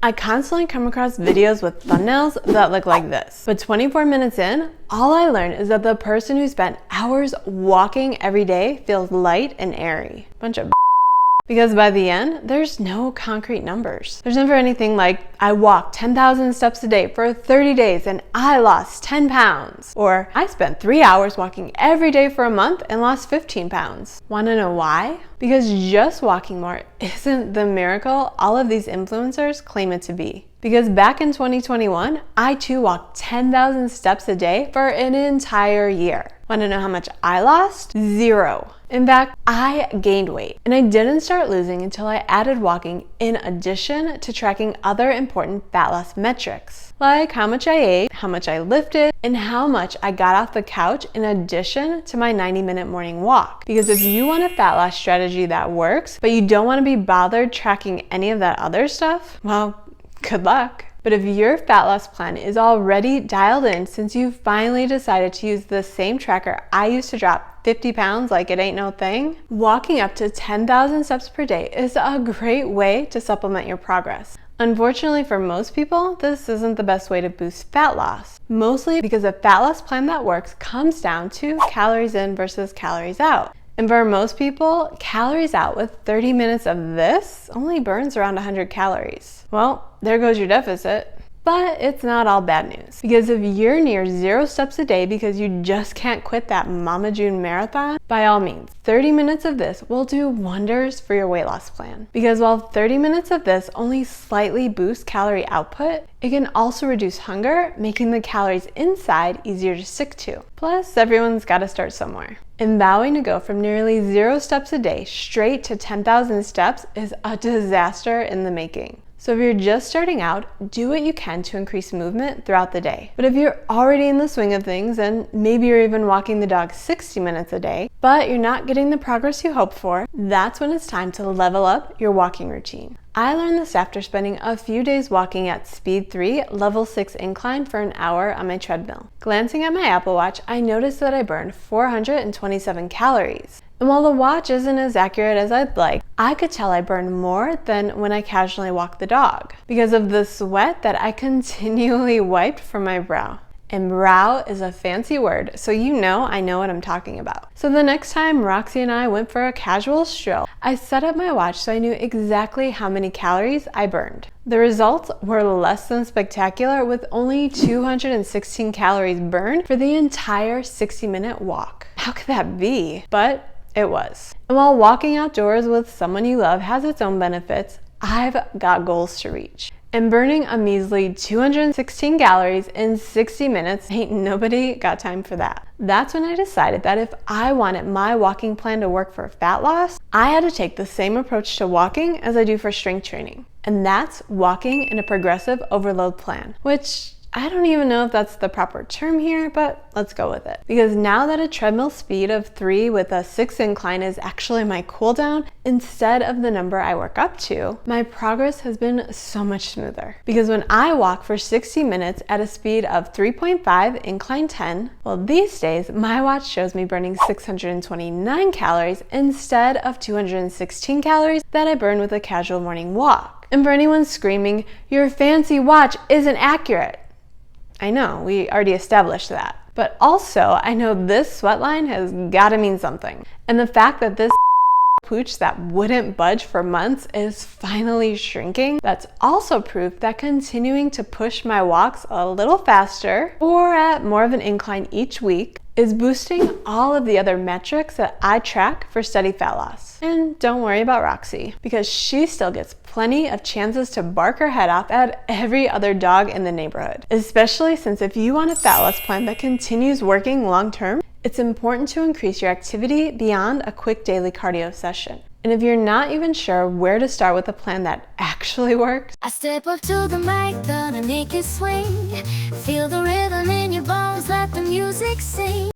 I constantly come across videos with thumbnails that look like this. But 24 minutes in, all I learned is that the person who spent hours walking every day feels light and airy. Bunch of because by the end, there's no concrete numbers. There's never anything like, I walked 10,000 steps a day for 30 days and I lost 10 pounds. Or, I spent 3 hours walking every day for a month and lost 15 pounds. Wanna know why? Because just walking more isn't the miracle all of these influencers claim it to be. Because back in 2021, I too walked 10,000 steps a day for an entire year. Wanna know how much I lost? 0. In fact, I gained weight, and I didn't start losing until I added walking in addition to tracking other important fat loss metrics, like how much I ate, how much I lifted, and how much I got off the couch in addition to my 90-minute morning walk. Because if you want a fat loss strategy that works, but you don't want to be bothered tracking any of that other stuff, well, good luck. But if your fat loss plan is already dialed in since you finally decided to use the same tracker I used to drop 50 pounds like it ain't no thing, walking up to 10,000 steps per day is a great way to supplement your progress. Unfortunately for most people, this isn't the best way to boost fat loss, mostly because a fat loss plan that works comes down to calories in versus calories out. And for most people, calories out with 30 minutes of this only burns around 100 calories. Well, there goes your deficit. But it's not all bad news, because if you're near 0 steps a day because you just can't quit that Mama June marathon, by all means, 30 minutes of this will do wonders for your weight loss plan. Because while 30 minutes of this only slightly boosts calorie output, it can also reduce hunger, making the calories inside easier to stick to. Plus, everyone's got to start somewhere. And vowing to go from nearly 0 steps a day straight to 10,000 steps is a disaster in the making. So if you're just starting out, do what you can to increase movement throughout the day. But if you're already in the swing of things and maybe you're even walking the dog 60 minutes a day, but you're not getting the progress you hoped for, that's when it's time to level up your walking routine. I learned this after spending a few days walking at speed 3, level 6 incline for an hour on my treadmill. Glancing at my Apple Watch, I noticed that I burned 427 calories. And while the watch isn't as accurate as I'd like, I could tell I burned more than when I casually walked the dog because of the sweat that I continually wiped from my brow. And brow is a fancy word, so you know I know what I'm talking about. So the next time Roxy and I went for a casual stroll, I set up my watch so I knew exactly how many calories I burned. The results were less than spectacular, with only 216 calories burned for the entire 60-minute walk. How could that be? But it was. And while walking outdoors with someone you love has its own benefits, I've got goals to reach. And burning a measly 216 calories in 60 minutes, ain't nobody got time for that. That's when I decided that if I wanted my walking plan to work for fat loss, I had to take the same approach to walking as I do for strength training. And that's walking in a progressive overload plan, which I don't even know if that's the proper term here, but let's go with it. Because now that a treadmill speed of 3 with a 6 incline is actually my cool down instead of the number I work up to, my progress has been so much smoother. Because when I walk for 60 minutes at a speed of 3.5 incline 10, well, these days my watch shows me burning 629 calories instead of 216 calories that I burn with a casual morning walk. And for anyone screaming, your fancy watch isn't accurate, I know, we already established that. But also, I know this sweat line has gotta mean something. And the fact that this pooch that wouldn't budge for months is finally shrinking, that's also proof that continuing to push my walks a little faster or at more of an incline each week is boosting all of the other metrics that I track for steady fat loss. And don't worry about Roxy, because she still gets plenty of chances to bark her head off at every other dog in the neighborhood. Especially since if you want a fat loss plan that continues working long term, it's important to increase your activity beyond a quick daily cardio session. And if you're not even sure where to start with a plan that actually works, I step up to the mic, gonna make it swing. Feel the rhythm in your bones, let the music sing.